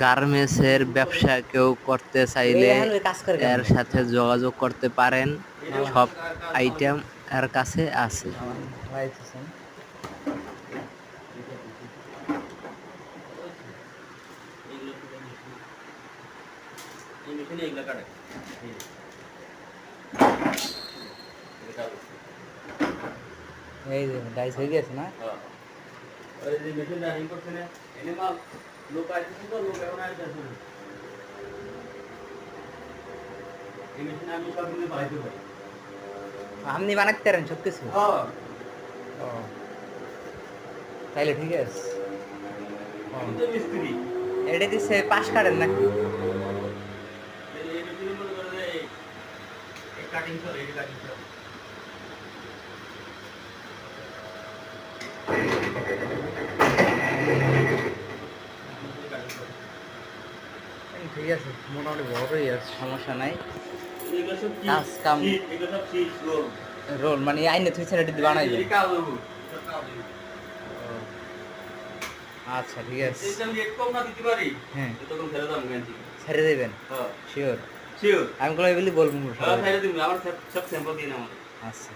গার্মেন্টসের ব্যবসা কেউ করতে চাইলে এর সাথে যোগাযোগ করতে পারেন। সব আইটেম এর কাছে আছে। এই যে ডাইস হয়ে গেছে না? ওই যে মেশিন রানিং করছে না, এনে মাল লোক আইতেছে তো, লোক এখন আইতেছে না। এই মেশিন আমি সব কিছু বানাইতে পারি। আপনি বানাতে পারেন সব কিছু? হ্যাঁ। ও তাইলে ঠিক আছে। আমি তো মিস্ত্রি। এটা দিচ্ছে পাশ কাটেন নাকি? এই মেশিনে মনে করে যে এই কাটিং চলে, এই কাটিং চলে। ঠিক আছে, মোটামুটি বড়ই আছে, সমস্যা নাই। এগুলো সব কি? কাজ কাম এগুলো সব শীট রোল। রোল মানে আইনে তুই ছেড়ে দিতে বানাইবে। এই কাজ হবো। সব কাজ হবো। আচ্ছা ঠিক আছে। এটা আমি রেট কম না দিতে পারি। হ্যাঁ তখন ফেরত দাম গান থেকে। ছেড়ে দেবেন? হ্যাঁ। শিওর? শিওর। আমি কলাই বলি বলবো। হ্যাঁ ফেরত দিন, আমার সব স্যাম্পল দিন আমাকে। আচ্ছা।